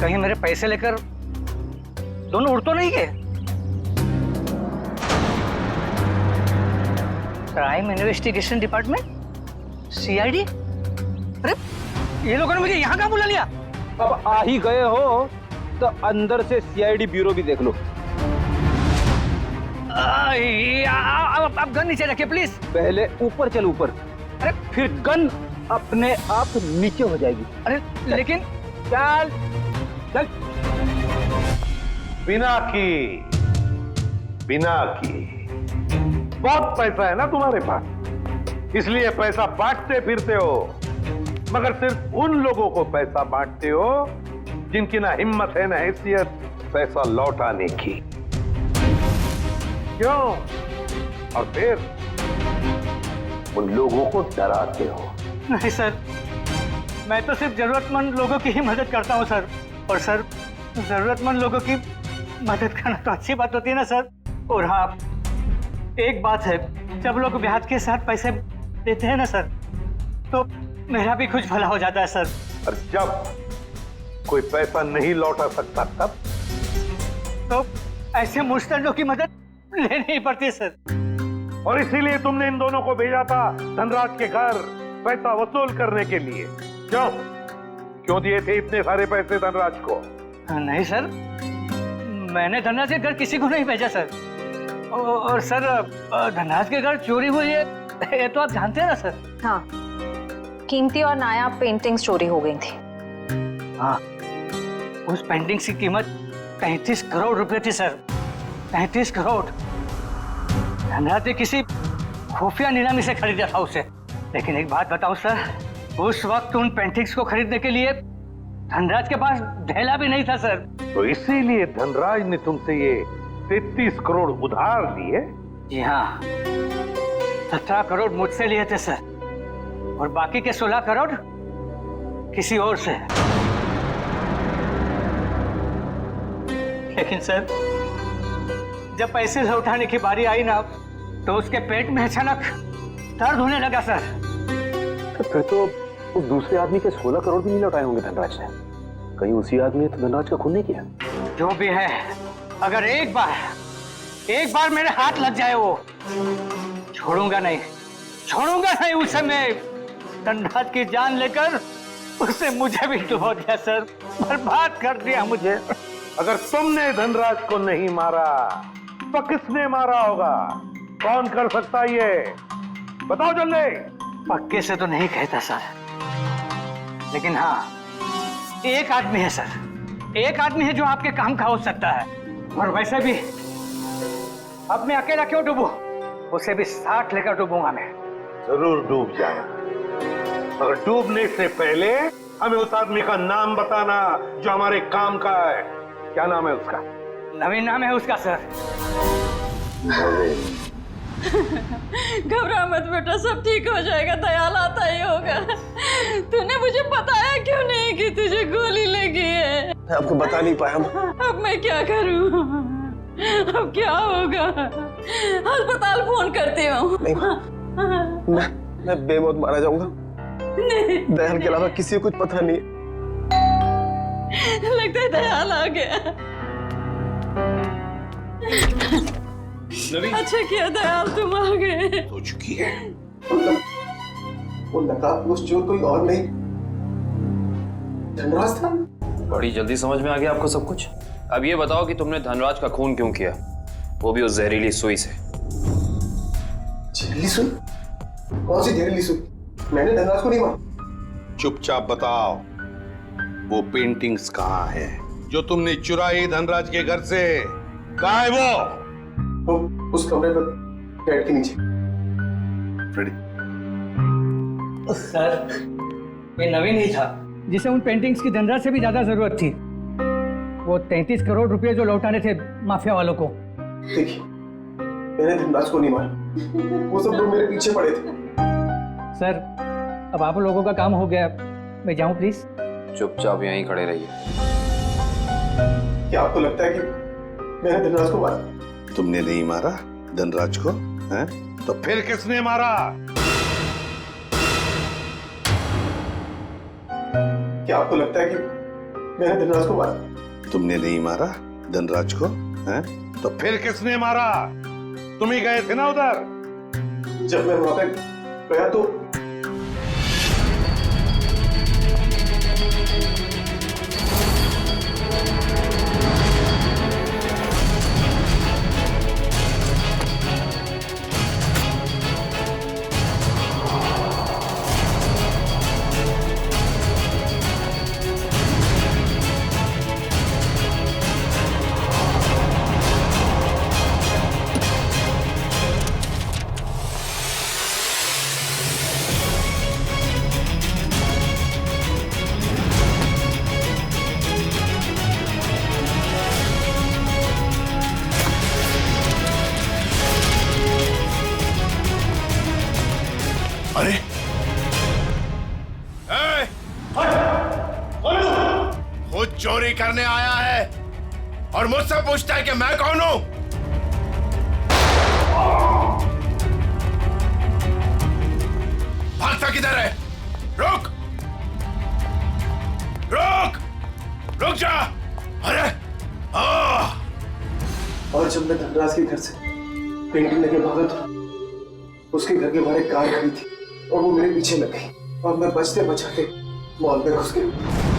[SPEAKER 19] कहीं मेरे पैसे लेकर दोनों उड़ तो नहीं गए? Crime investigation department, CID? अरे ये लोगों ने मुझे यहाँ कहाँ बुला लिया?
[SPEAKER 20] अब आ ही गए हो तो अंदर से सीआईडी ब्यूरो भी देख लो।
[SPEAKER 19] आप गन नीचे रखिए प्लीज।
[SPEAKER 20] पहले ऊपर चल, ऊपर,
[SPEAKER 19] अरे
[SPEAKER 20] फिर गन
[SPEAKER 19] अपने आप नीचे हो जाएगी। अरे लेकिन चल चल।
[SPEAKER 21] बिना की बहुत पैसा है ना तुम्हारे पास, इसलिए पैसा बांटते फिरते हो, मगर सिर्फ उन लोगों को पैसा बांटते हो जिनकी ना हिम्मत है ना हैसियत पैसा लौटाने की। क्यों? और फिर उन लोगों को डराते हो।
[SPEAKER 19] नहीं सर, मैं तो सिर्फ जरूरतमंद लोगों की ही मदद करता हूँ सर। और सर, जरूरतमंद लोगों की मदद करना तो अच्छी बात होती है ना सर। और हाँ, एक बात है, जब लोग ब्याज के साथ पैसे देते हैं ना सर, तो मेरा भी कुछ भला हो जाता है सर।
[SPEAKER 21] और जब कोई पैसा नहीं लौटा सकता तब
[SPEAKER 19] तो ऐसे मुश्तरों की मदद लेनी ही पड़ती है सर।
[SPEAKER 21] और इसीलिए तुमने इन दोनों को भेजा था धनराज के घर पैसा वसूल करने के लिए। क्यों दिए थे इतने सारे पैसे धनराज को?
[SPEAKER 19] नहीं सर, मैंने धनराज के घर किसी को नहीं भेजा सर। और सर, धनराज के घर चोरी हुई है ये तो आप जानते हैं ना सर।
[SPEAKER 16] हाँ, कीमती और नायाब पेंटिंग्स चोरी हो गई थी।
[SPEAKER 19] हाँ, उस पेंटिंग की कीमत 35 करोड़ रुपए थी सर। 35 करोड़। धनराज ने किसी खुफिया नीलामी से खरीदा था उसे। लेकिन एक बात बताऊं सर, उस वक्त उन पेंटिंग्स को खरीदने के लिए धनराज के पास ढेला भी नहीं था सर।
[SPEAKER 21] तो इसीलिए धनराज ने तुमसे ये 33 करोड़ उधार लिए?
[SPEAKER 19] जी हाँ, 17 करोड़ मुझसे लिए थे सर, और बाकी के 16 करोड़ किसी और से। लेकिन सर, जब पैसे लौटाने की बारी आई ना, तो उसके पेट में अचानक दर्द होने लगा सर।
[SPEAKER 12] फिर तो उस दूसरे आदमी के 16 करोड़ भी नहीं लौटाए होंगे धनराज ने। कहीं उसी आदमी ने तो धनराज का खून नहीं किया?
[SPEAKER 19] जो भी है, अगर एक बार मेरे हाथ लग जाए, वो छोड़ूंगा नहीं उसे। मैं धनराज की जान लेकर उससे मुझे भी डुबो दिया सर, बर्बाद कर दिया मुझे।
[SPEAKER 21] अगर तुमने धनराज को नहीं मारा तो किसने मारा होगा? कौन कर सकता ये? बताओ जल्दी।
[SPEAKER 19] पक्के से तो नहीं कहता सर, लेकिन हाँ, एक आदमी है सर। एक आदमी है जो आपके काम का हो सकता है। और वैसे भी अब मैं अकेला क्यों डूबूं? उसे भी साथ लेकर डूबूंगा मैं।
[SPEAKER 21] जरूर डूब जाए, मगर डूबने से पहले हमें उस आदमी का नाम बताना जो हमारे काम का है। क्या नाम है उसका?
[SPEAKER 19] नवीन नाम है उसका सर।
[SPEAKER 10] घबरा मत बेटा, सब ठीक हो जाएगा। दयाल आता ही होगा। तूने मुझे बताया क्यों नहीं कि तुझे गोली लगी है?
[SPEAKER 9] मैं आपको बता नहीं पाया।
[SPEAKER 10] अब मैं क्या करूं? अब क्या होगा? अस्पताल फोन करती हूँ।
[SPEAKER 9] मैं बेमौत मारा जाऊंगा।
[SPEAKER 10] नहीं,
[SPEAKER 9] दयाल के अलावा किसी को कुछ पता नहीं।
[SPEAKER 10] लगता है दयाल आ गया। अच्छा किया दयाल, तुम आ गए।
[SPEAKER 5] हो चुकी है।
[SPEAKER 9] वो नकाबपोश चोर कोई और नहीं, धनराज था।
[SPEAKER 4] बड़ी जल्दी समझ में आ गया आपको सब कुछ। अब ये बताओ कि तुमने धनराज का खून क्यों किया, वो भी उस जहरीली सुई से?
[SPEAKER 9] जहरीली सुई? कौन सी जहरीली सुई? मैंने धनराज को नहीं मारा।
[SPEAKER 5] चुपचाप बताओ, वो पेंटिंग्स कहाँ है जो तुमने चुराई धनराज के घर से? कहाँ है वो
[SPEAKER 9] उस कमरे पर बेड के नीचे।
[SPEAKER 19] सर, ये नवीन ही था जिसे उन पेंटिंग्स की धनराज से भी ज्यादा जरूरत थी। वो 33 करोड़ रुपए जो लौटाने थे माफिया वालों को।
[SPEAKER 9] देखिए, मैंने धनराज को नहीं मारा, वो सब लोग मेरे पीछे पड़े थे।
[SPEAKER 19] सर, अब आप लोगों का काम हो गया, मैं जाऊं प्लीज?
[SPEAKER 4] चुपचाप यहीं खड़े रहिए।
[SPEAKER 9] क्या आपको लगता है कि मैंने धनराज को मारा?
[SPEAKER 5] तुमने नहीं मारा धनराज को, हैं? तो फिर किसने मारा?
[SPEAKER 9] क्या आपको लगता है कि मैंने धनराज को मारा?
[SPEAKER 5] तुमने नहीं मारा धनराज को, हैं? तो फिर किसने मारा? तुम ही गए थे ना उधर।
[SPEAKER 9] जब मैं वहां पे गया तो
[SPEAKER 5] चोरी करने आया है और मुझसे पूछता है कि मैं कौन हूं। भागता किधर है? रुक रुक रुक जा। अरे
[SPEAKER 9] और जब मैं धनराज के घर से पेंटिंग लेके भागा तो उसके घर के बाहर एक कार खड़ी थी और वो मेरे पीछे लग गई और मैं बचते बचाते मॉल में घुस गया।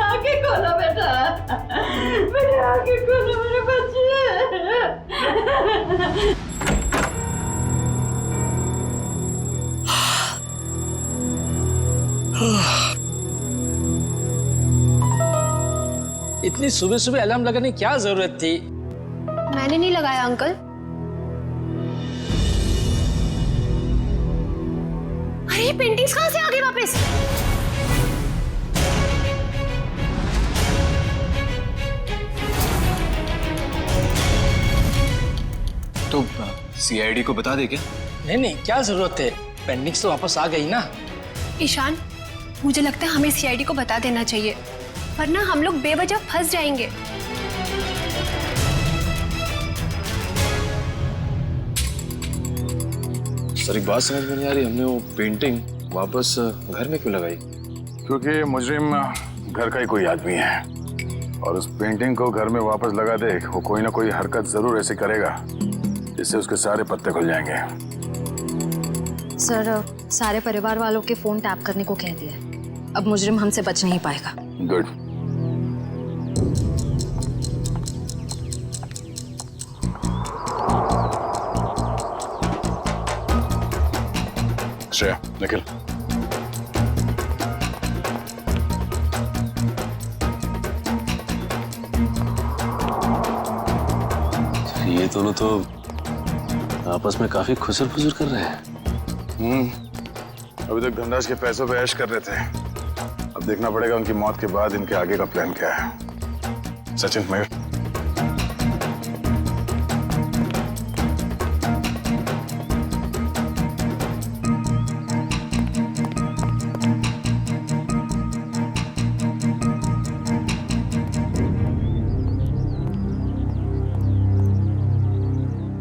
[SPEAKER 8] आगे खोलो बेटा, मेरे आगे खोलो मेरे बच्चे।
[SPEAKER 19] इतनी सुबह सुबह अलार्म लगाने की क्या जरूरत थी?
[SPEAKER 10] मैंने नहीं लगाया अंकल। अरे पेंटिंग्स कहां से आ गई वापस?
[SPEAKER 15] तो सीआईडी को बता दे क्या?
[SPEAKER 19] नहीं, क्या जरूरत है? पेंडिंग्स तो वापस आ गई ना।
[SPEAKER 10] ईशान, मुझे लगता है हमें सीआईडी को बता देना चाहिए, वरना हम लोग बेवजह फंस जाएंगे।
[SPEAKER 4] सर एक बात समझ में नहीं आ रही, हमने वो पेंटिंग वापस घर में क्यों लगाई?
[SPEAKER 3] क्योंकि मुजरिम घर का ही कोई आदमी है और उस पेंटिंग को घर में वापस लगा दे, वो कोई ना कोई हरकत जरूर ऐसे करेगा जिससे उसके सारे पत्ते खुल जाएंगे।
[SPEAKER 16] सर, सारे परिवार वालों के फोन टैप करने को कह दिया। अब मुजरिम हमसे बच नहीं पाएगा।
[SPEAKER 3] गुड। श्रेया, निखिल,
[SPEAKER 4] ये दोनों तो आपस में काफी खुसर फुसर कर रहे हैं।
[SPEAKER 3] अभी तक धनराज के पैसों पे ऐश कर रहे थे, अब देखना पड़ेगा उनकी मौत के बाद इनके आगे का प्लान क्या है। सचिन, मयूर,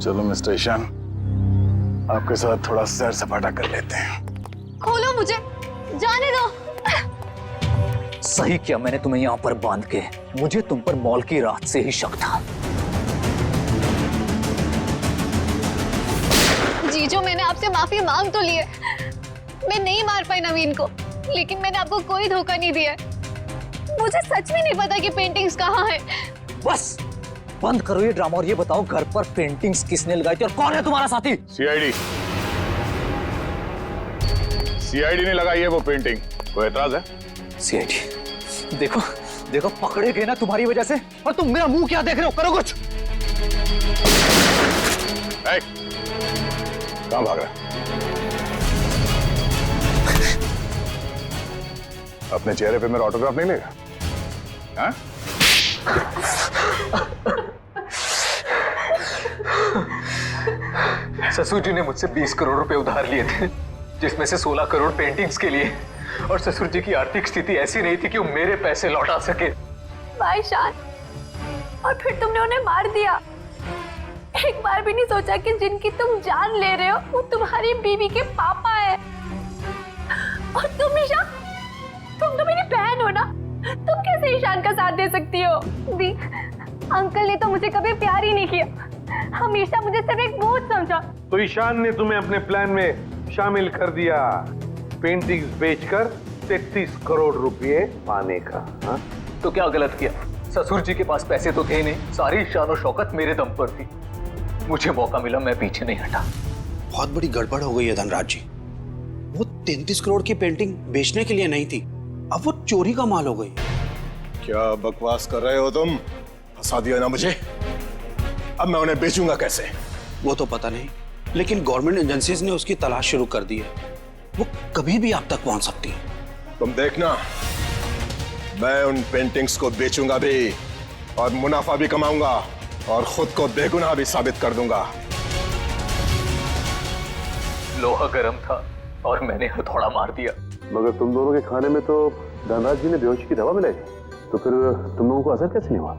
[SPEAKER 3] चलो मिस्टर ईशान, आपके साथ थोड़ा सैर सपाटा कर लेते हैं।
[SPEAKER 10] खोलो मुझे, जाने दो।
[SPEAKER 22] सही किया मैंने तुम्हें यहाँ पर बांध के, मुझे तुम पर मॉल की रात से ही शक था।
[SPEAKER 10] जीजो, मैंने आपसे माफी मांग तो ली है। मैं नहीं मार पाई नवीन को, लेकिन मैंने आपको कोई धोखा नहीं दिया। मुझे सच में नहीं पता कि पेंटिंग्स कहाँ है।
[SPEAKER 22] बस बंद करो ये ड्रामा और ये बताओ घर पर पेंटिंग्स किसने लगाई थी और कौन है तुम्हारा साथी?
[SPEAKER 3] सीआईडी ने लगाई है वो पेंटिंग। कोई एतराज है?
[SPEAKER 22] सीआईडी, देखो देखो पकड़े गए ना तुम्हारी वजह से, और तुम मेरा मुंह क्या देख रहे हो? करो कुछ।
[SPEAKER 3] कहां भाग रहा है? अपने चेहरे पे मेरा ऑटोग्राफ नहीं लेगा? हाँ?
[SPEAKER 22] ससुर जी ने मुझसे 20 करोड़ रुपए उधार लिए थे, जिसमें से 16 करोड़ पेंटिंग्स के लिए, और ससुर जी की आर्थिक स्थिति ऐसी नहीं थी कि वो मेरे पैसे लौटा सके।
[SPEAKER 10] भाई शान, और फिर तुमने उन्हें मार दिया। एक बार भी नहीं सोचा कि जिनकी तुम जान ले रहे हो वो तुम्हारी बीवी के पापा है। और तुम ईशान, तुम तो मेरी बहन हो ना, तुम कैसे ईशान का साथ दे सकती हो? दी, अंकल ने तो मुझे कभी प्यार ही नहीं किया, हमेशा मुझे सिर्फ एक बोझ समझा।
[SPEAKER 21] तो ईशान ने तुम्हें अपने प्लान में शामिल कर दिया, पेंटिंग्स बेचकर 33 करोड़ रुपए पाने का। हा?
[SPEAKER 22] तो क्या गलत किया? ससुर जी के पास पैसे तो थे नहीं, सारी शान और शौकत मेरे दम पर थी। मुझे मौका मिला, मैं पीछे नहीं हटा।
[SPEAKER 23] बहुत बड़ी गड़बड़ हो गई है धनराज जी। वो 33 करोड़ की पेंटिंग बेचने के लिए नहीं थी, अब वो चोरी का माल हो गई।
[SPEAKER 6] क्या बकवास कर रहे हो तुम? फंसा दिया ना मुझे। अब मैं उन्हें बेचूंगा कैसे?
[SPEAKER 23] वो तो पता नहीं, लेकिन गवर्नमेंट एजेंसीज ने उसकी तलाश शुरू कर दी है। वो कभी भी आप तक पहुंच सकती है।
[SPEAKER 6] तुम देखना, मैं उन पेंटिंग्स को बेचूंगा भी और मुनाफा भी कमाऊंगा और खुद को बेगुनाह भी साबित कर दूंगा।
[SPEAKER 22] लोहा गर्म था और मैंने हथौड़ा मार दिया।
[SPEAKER 17] मगर तुम दोनों के खाने में तो धनराज जी ने बेहोशी की दवा मिलाई थी, तो फिर तुम लोगों को असर कैसे नहीं हुआ?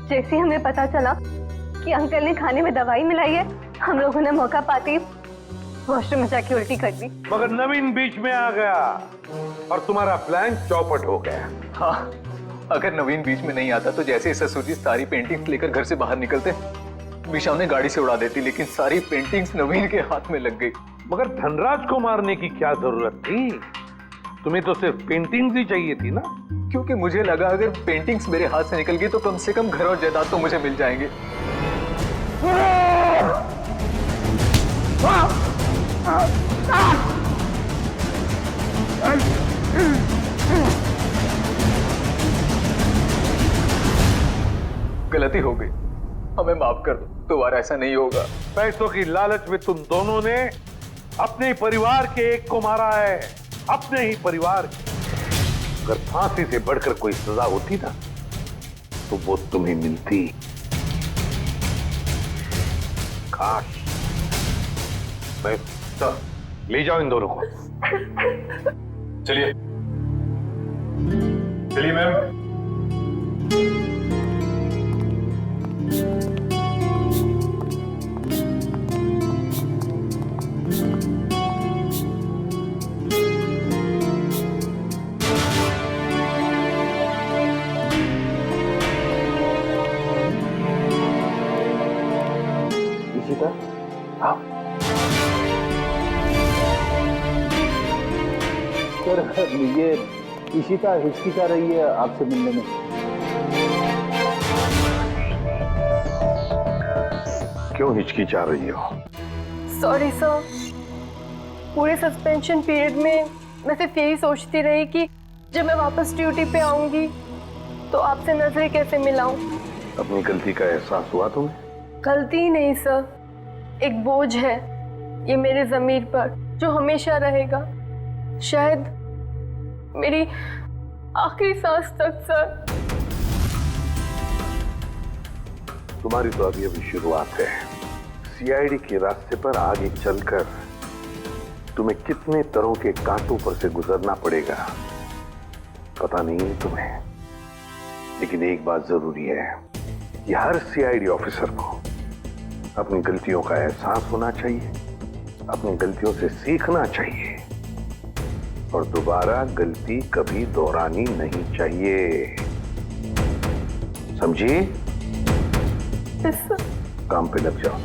[SPEAKER 10] जैसे ही हमें पता चला कि अंकल ने खाने में दवाई मिलाई है, हम लोगों ने मौका पाते ही वॉशरूम में जाके उल्टी कर दी।
[SPEAKER 21] मगर नवीन बीच में आ गया और तुम्हारा प्लान चौपट हो गया।
[SPEAKER 22] हाँ, अगर नवीन बीच में नहीं आता तो जैसे ससुर जी सारी पेंटिंग्स लेकर घर से बाहर निकलते, मीशा उन्हें गाड़ी से उड़ा देती, लेकिन सारी पेंटिंग्स नवीन के हाथ में लग गई।
[SPEAKER 21] मगर धनराज को मारने की क्या जरूरत थी? तुम्हें तो सिर्फ पेंटिंग्स ही चाहिए थी ना?
[SPEAKER 22] क्योंकि मुझे लगा अगर पेंटिंग्स मेरे हाथ से निकल गई तो कम से कम घर और जायदाद तो मुझे मिल जाएंगे। गलती हो गई, हमें माफ कर दो, दोबारा ऐसा नहीं होगा।
[SPEAKER 21] पैसों की लालच में तुम दोनों ने अपने परिवार के एक को मारा है, अपने ही परिवार। अगर फांसी से बढ़कर कोई सजा होती ना तो वो तुम्हें मिलती। काश। मैं ले जाओ इन दोनों को।
[SPEAKER 14] चलिए चलिए मैम।
[SPEAKER 9] सर, ये इशिता हिचकिचा रही है आपसे मिलने में।
[SPEAKER 21] क्यों हिचकिचा रही हो?
[SPEAKER 10] सॉरी सर, पूरे सस्पेंशन पीरियड में मैं सिर्फ यही सोचती रही कि जब मैं वापस ड्यूटी पे आऊंगी तो आपसे नजरें कैसे मिलाऊं।
[SPEAKER 21] अपनी गलती का एहसास हुआ तुम्हें?
[SPEAKER 10] गलती ही नहीं सर, एक बोझ है ये मेरे ज़मीर पर जो हमेशा रहेगा, शायद मेरी आखिरी सांस तक। सर,
[SPEAKER 21] तुम्हारी तो अभी शुरुआत है। सीआईडी के रास्ते पर आगे चलकर तुम्हें कितने तरह के कांटों पर से गुजरना पड़ेगा पता नहीं है तुम्हें, लेकिन एक बात जरूरी है कि हर सीआईडी ऑफिसर को अपनी गलतियों का एहसास होना चाहिए, अपनी गलतियों से सीखना चाहिए और दोबारा गलती कभी दोहरानी नहीं चाहिए। समझी? काम पे लग जाओ।